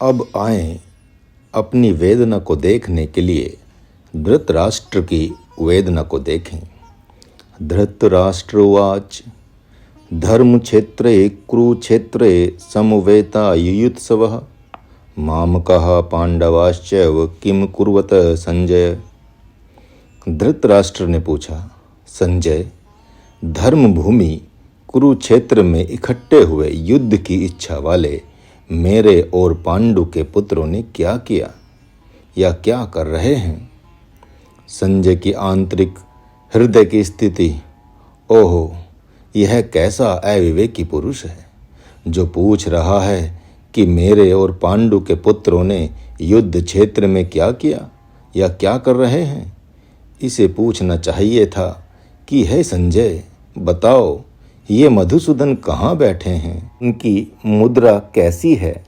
अब आए अपनी वेदना को देखने के लिए धृतराष्ट्र की वेदना को देखें। धृतराष्ट्रोवाच धर्मक्षेत्रे कुरुक्षेत्रे समवेता युयुत्सवः मामकः पांडवाश्चैव किम कुर्वत संजय। धृतराष्ट्र ने पूछा, संजय, धर्म भूमि कुरुक्षेत्र में इकट्ठे हुए युद्ध की इच्छा वाले मेरे और पांडु के पुत्रों ने क्या किया या क्या कर रहे हैं? संजय की आंतरिक हृदय की स्थिति, ओहो, यह कैसा अविवेकी पुरुष है जो पूछ रहा है कि मेरे और पांडु के पुत्रों ने युद्ध क्षेत्र में क्या किया या क्या कर रहे हैं। इसे पूछना चाहिए था कि हे संजय, बताओ ये मधुसूदन कहाँ बैठे हैं, उनकी मुद्रा कैसी है,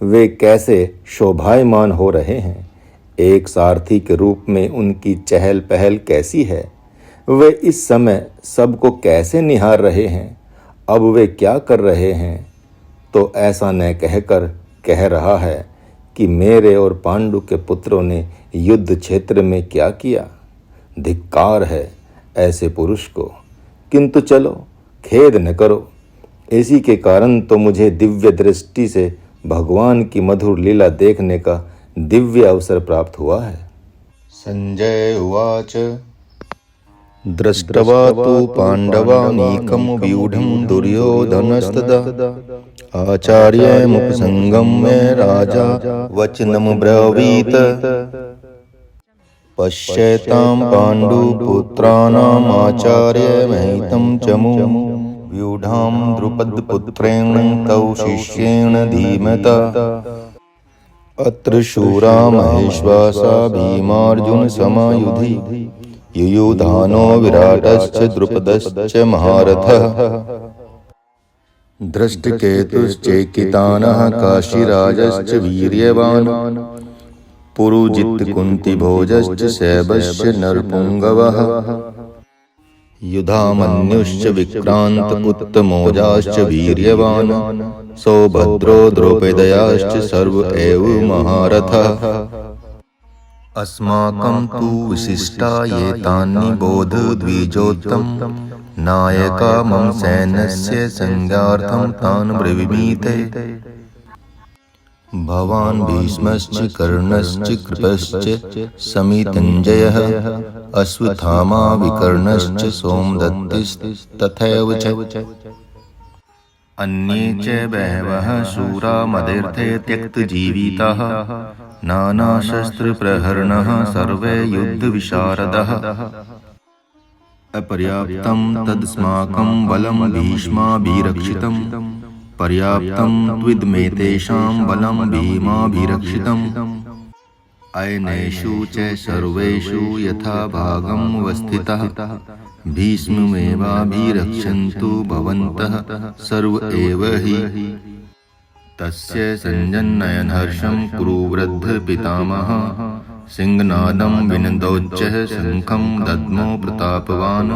वे कैसे शोभायमान हो रहे हैं, एक सारथी के रूप में उनकी चहल पहल कैसी है, वे इस समय सबको कैसे निहार रहे हैं, अब वे क्या कर रहे हैं। तो ऐसा न कहकर कह रहा है कि मेरे और पांडु के पुत्रों ने युद्ध क्षेत्र में क्या किया। धिक्कार है ऐसे पुरुष को। किंतु चलो, खेद न करो, इसी के कारण तो मुझे दिव्य दृष्टि से भगवान की मधुर लीला देखने का दिव्य अवसर प्राप्त हुआ है। संजय उवाच दृष्ट्वा तु पांडवानीकं व्यूढं दुर्योधनस्तदा आचार्यमुपसंगम्य राजा वचनं ब्रवीत पश्यतां पाण्डुपुत्राणाम् आचार्यमहितं चमु व्यूढां द्रुपदपुत्रेण तौ शिष्येण धीमता अत्र शूरा महेश्वासा भीमार्जुन समायुधि युयुधानो विराटश्च द्रुपदश्च महारथः दृष्टकेतुश्चैकितानः काशीराजश्च वीर्यवान् पुरुजित् कुन्तिभोजश्च शैबश्च नरपुङ्गवः युधामन्युश्च विक्रान्तपुत्रमोजाश्च वीर्यवान् सौभद्रो द्रौपदयाश्च सर्व एव महारथः अस्माकं तु विशिष्टा ये तानि बोधद्विजोत्तम नायका मम सैन्यस्य संज्ञार्थं तान् ब्रवीमीते भवान् भीष्मश्च कर्णश्च कृपश्च समितञ्जयः अश्वत्थामा विकर्णश्च सोमदत्तिस्तथैव च अन्ये च बहवः शूरा मदीर्थे त्यक्तजीविताः नानाशस्त्रप्रहरणः सर्वे युद्धविशारदः अपर्याप्तं तदस्माकं बलं भीष्माभिरक्षितं पर्याप्तं त्विदमेतेषां बलं भीमाभिरक्षितम् अयनेषु च सर्वेषु यथा भागं वस्थितः भीष्ममेवाभिरक्षन्तु भवन्तः सर्व एव हि तस्य संजनयनहर्षं कुरुवृद्ध पितामहः सिंहनादं विनदोच्चः शङ्खं दद्मो प्रतापवान्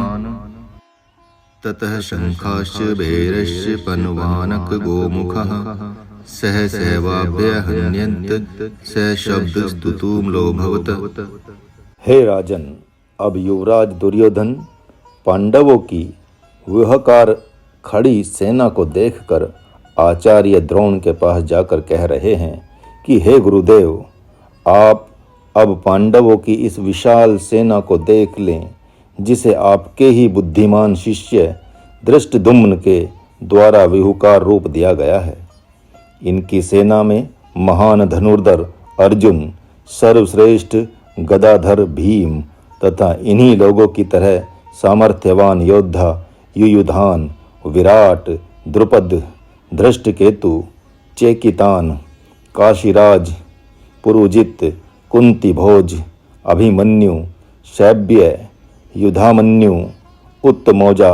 ततः शङ्खाश्च भैरश्च पन्वानक गोमुखः सहसैवाभ्यहन्यन्त स शब्दस्तुतुम्लोभवत्। हे राजन, अब युवराज दुर्योधन पांडवों की व्यूहकार खड़ी सेना को देखकर आचार्य द्रोण के पास जाकर कह रहे हैं कि हे गुरुदेव, आप अब पांडवों की इस विशाल सेना को देख लें जिसे आपके ही बुद्धिमान शिष्य धृष्टद्युम्न के द्वारा विहुकार रूप दिया गया है। इनकी सेना में महान धनुर्धर अर्जुन, सर्वश्रेष्ठ गदाधर भीम तथा इन्हीं लोगों की तरह सामर्थ्यवान योद्धा युयुधान, विराट, द्रुपद, धृष्टकेतु, चेकितान, काशीराज, पुरुजित, कुंतीभोज, अभिमन्यु, शैब्य, युधामन्यु, उत्तमौजा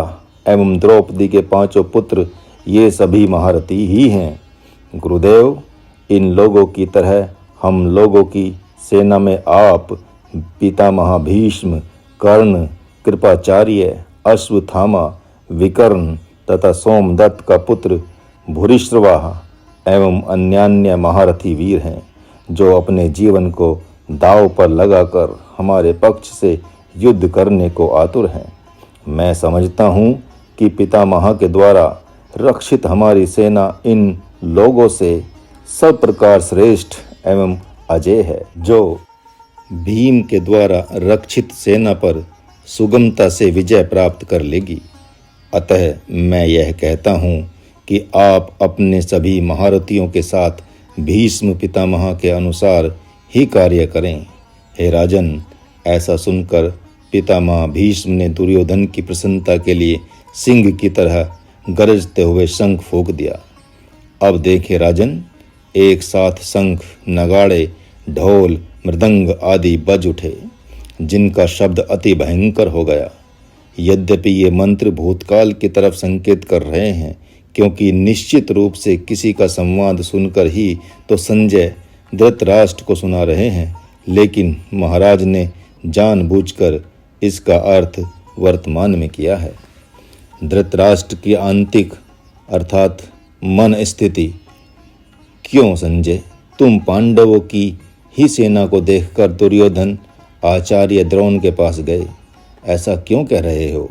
एवं द्रौपदी के पांचों पुत्र ये सभी महारथी ही हैं। गुरुदेव, इन लोगों की तरह हम लोगों की सेना में आप, पितामह भीष्म, कर्ण, कृपाचार्य, अश्वत्थामा, विकर्ण तथा सोमदत्त का पुत्र भूरिश्रवा, एवं अन्यान्य महारथी वीर हैं जो अपने जीवन को दांव पर लगाकर हमारे पक्ष से युद्ध करने को आतुर हैं। मैं समझता हूँ कि पितामह के द्वारा रक्षित हमारी सेना इन लोगों से सब प्रकार श्रेष्ठ एवं अजय है, जो भीम के द्वारा रक्षित सेना पर सुगमता से विजय प्राप्त कर लेगी। अतः मैं यह कहता हूँ कि आप अपने सभी महारथियों के साथ भीष्म पितामह के अनुसार ही कार्य करें। हे राजन, ऐसा सुनकर पितामह भीष्म ने दुर्योधन की प्रसन्नता के लिए सिंह की तरह गरजते हुए शंख फूंक दिया। अब देखे राजन, एक साथ शंख, नगाड़े, ढोल, मृदंग आदि बज उठे, जिनका शब्द अति भयंकर हो गया। यद्यपि ये मंत्र भूतकाल की तरफ संकेत कर रहे हैं, क्योंकि निश्चित रूप से किसी का संवाद सुनकर ही तो संजय धृतराष्ट्र को सुना रहे हैं, लेकिन महाराज ने जानबूझकर इसका अर्थ वर्तमान में किया है। धृतराष्ट्र की आंतिक अर्थात मन स्थिति। क्यों संजय, तुम पांडवों की ही सेना को देखकर दुर्योधन आचार्य द्रोण के पास गए? ऐसा क्यों कह रहे हो?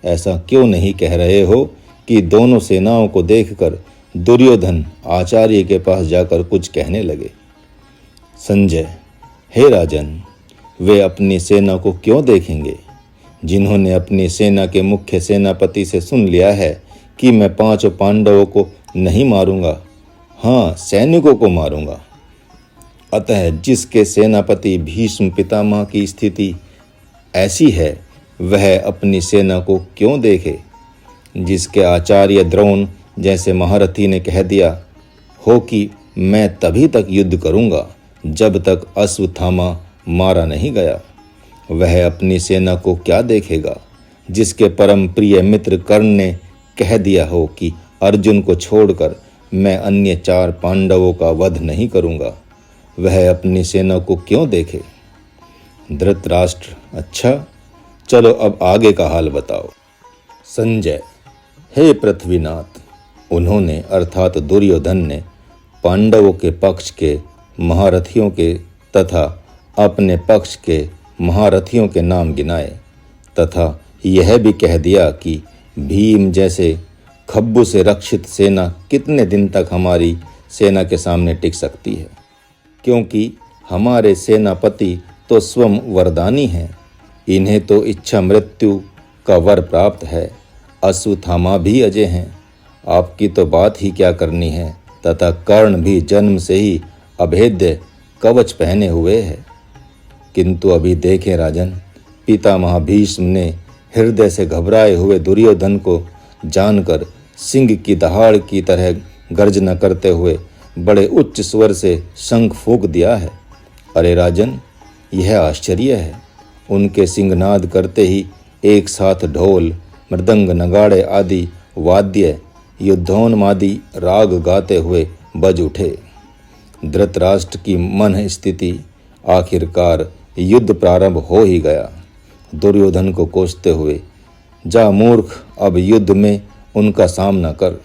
ऐसा क्यों नहीं कह रहे हो कि दोनों सेनाओं को देखकर दुर्योधन आचार्य के पास जाकर कुछ कहने लगे? संजय, हे राजन, वे अपनी सेना को क्यों देखेंगे? जिन्होंने अपनी सेना के मुख्य सेनापति से सुन लिया है कि मैं 5 पांडवों को नहीं मारूंगा, हाँ सैनिकों को मारूंगा। अतः जिसके सेनापति भीष्म पितामह की स्थिति ऐसी है, वह अपनी सेना को क्यों देखे? जिसके आचार्य द्रोण जैसे महारथी ने कह दिया हो कि मैं तभी तक युद्ध करूंगा जब तक अश्वत्थामा मारा नहीं गया, वह अपनी सेना को क्या देखेगा? जिसके परम प्रिय मित्र कर्ण ने कह दिया हो कि अर्जुन को छोड़कर मैं अन्य 4 पांडवों का वध नहीं करूंगा, वह अपनी सेना को क्यों देखे? धृतराष्ट्र, अच्छा चलो अब आगे का हाल बताओ। संजय, हे पृथ्वीनाथ, उन्होंने अर्थात दुर्योधन ने पांडवों के पक्ष के महारथियों के तथा अपने पक्ष के महारथियों के नाम गिनाए तथा यह भी कह दिया कि भीम जैसे खब्बू से रक्षित सेना कितने दिन तक हमारी सेना के सामने टिक सकती है, क्योंकि हमारे सेनापति तो स्वयं वरदानी हैं। इन्हें तो इच्छा मृत्यु का वर प्राप्त है। अश्वत्थामा भी अजय हैं, आपकी तो बात ही क्या करनी है। तथा कर्ण भी जन्म से ही अभेद्य कवच पहने हुए है। किंतु अभी देखें राजन, पितामह भीष्म ने हृदय से घबराए हुए दुर्योधन को जानकर सिंह की दहाड़ की तरह गर्जना करते हुए बड़े उच्च स्वर से शंख फूंक दिया है। अरे राजन, यह आश्चर्य है। उनके सिंहनाद करते ही एक साथ ढोल, मृदंग, नगाड़े आदि वाद्य युद्धोन्मादी राग गाते हुए बज उठे। धृतराष्ट्र की मन स्थिति आखिरकार युद्ध प्रारंभ हो ही गया। दुर्योधन को कोसते हुए, जा मूर्ख, अब युद्ध में उनका सामना कर।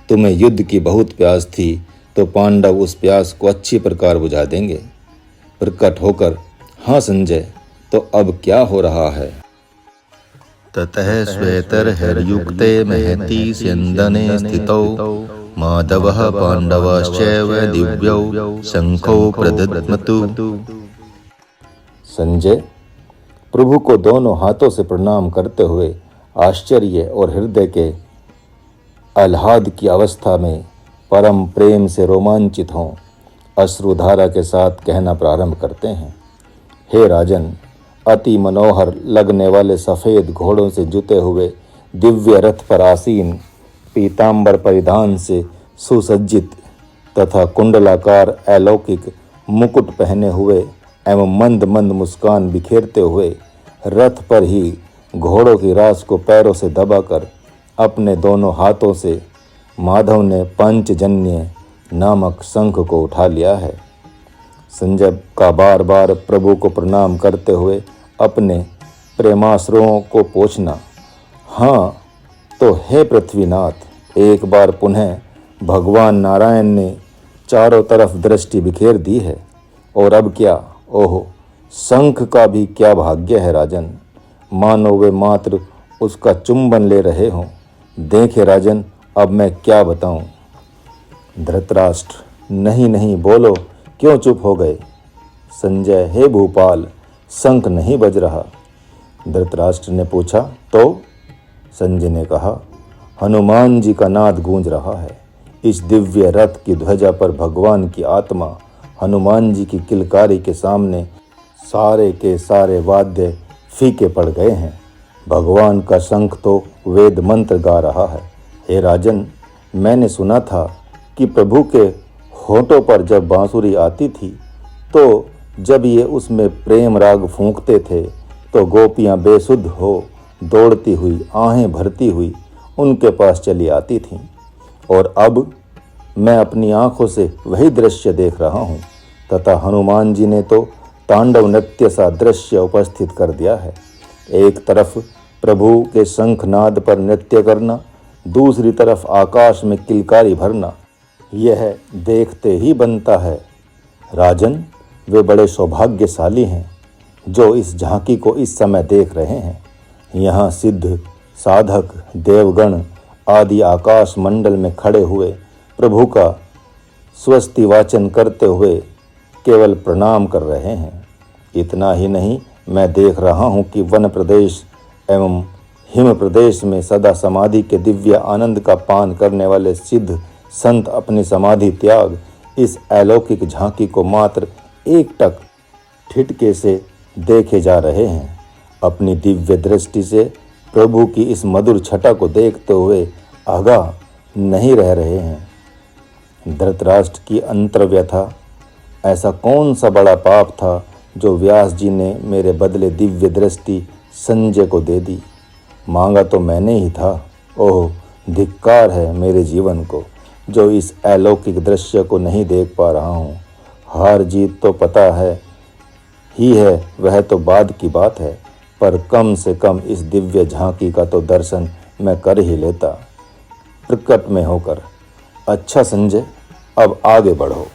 तुम्हें युद्ध की बहुत प्यास थी तो पांडव उस प्यास को अच्छी प्रकार बुझा देंगे। प्रकट होकर, हाँ संजय, तो अब क्या हो रहा है? ततः श्वेतर्हर्युक्ते महती स्यन्दने स्थितौ माधवः पाण्डवाश्चैव दिव्यौ शंखौ प्रदद्मतु। संजय, प्रभु को दोनों हाथों से प्रणाम करते हुए आश्चर्य और हृदय के आह्लाद की अवस्था में परम प्रेम से रोमांचित हों, अश्रुधारा के साथ कहना प्रारंभ करते हैं। हे राजन, अति मनोहर लगने वाले सफ़ेद घोड़ों से जुते हुए दिव्य रथ पर आसीन, पीतांबर परिधान से सुसज्जित तथा कुंडलाकार अलौकिक मुकुट पहने हुए एवं मंद मंद मुस्कान बिखेरते हुए रथ पर ही घोड़ों की रास को पैरों से दबाकर अपने दोनों हाथों से माधव ने पंचजन्य नामक शंख को उठा लिया है। संजय का बार बार प्रभु को प्रणाम करते हुए अपने प्रेमाश्रुओं को पोंछना। हाँ तो हे पृथ्वीनाथ, एक बार पुनः भगवान नारायण ने चारों तरफ दृष्टि बिखेर दी है। और अब क्या, ओहो, शंख का भी क्या भाग्य है राजन, मानो वे मात्र उसका चुंबन ले रहे हों। देखे राजन, अब मैं क्या बताऊं। धृतराष्ट्र, नहीं नहीं, बोलो, क्यों चुप हो गए। संजय, हे भूपाल, शंख नहीं बज रहा। धृतराष्ट्र ने पूछा, तो? संजय ने कहा, हनुमान जी का नाद गूंज रहा है। इस दिव्य रथ की ध्वजा पर भगवान की आत्मा हनुमान जी की किलकारी के सामने सारे के सारे वाद्य फीके पड़ गए हैं। भगवान का शंख तो वेद मंत्र गा रहा है। हे राजन, मैंने सुना था कि प्रभु के होठों पर जब बांसुरी आती थी तो जब ये उसमें प्रेम राग फूंकते थे तो गोपियां बेसुध हो दौड़ती हुई, आहें भरती हुई उनके पास चली आती थीं। और अब मैं अपनी आंखों से वही दृश्य देख रहा हूँ तथा हनुमान जी ने तो तांडव नृत्य सा दृश्य उपस्थित कर दिया है। एक तरफ प्रभु के शंखनाद पर नृत्य करना, दूसरी तरफ आकाश में किलकारी भरना, यह देखते ही बनता है। राजन, वे बड़े सौभाग्यशाली हैं जो इस झांकी को इस समय देख रहे हैं। यहाँ सिद्ध, साधक, देवगण आदि आकाश मंडल में खड़े हुए प्रभु का स्वस्ति वाचन करते हुए केवल प्रणाम कर रहे हैं। इतना ही नहीं, मैं देख रहा हूँ कि वन प्रदेश एवं हिम प्रदेश में सदा समाधि के दिव्य आनंद का पान करने वाले सिद्ध संत अपनी समाधि त्याग इस अलौकिक झांकी को मात्र एकटक ठिठके से देखे जा रहे हैं। अपनी दिव्य दृष्टि से प्रभु की इस मधुर छटा को देखते हुए आगाह नहीं रह रहे हैं। धृतराष्ट्र की अंतर्व्यथा, ऐसा कौन सा बड़ा पाप था जो व्यास जी ने मेरे बदले दिव्य दृष्टि संजय को दे दी। मांगा तो मैंने ही था। ओह, धिक्कार है मेरे जीवन को जो इस अलौकिक दृश्य को नहीं देख पा रहा हूँ। हार जीत तो पता है ही है, वह तो बाद की बात है, पर कम से कम इस दिव्य झांकी का तो दर्शन मैं कर ही लेता प्रकट में होकर। अच्छा संजय, अब आगे बढ़ो।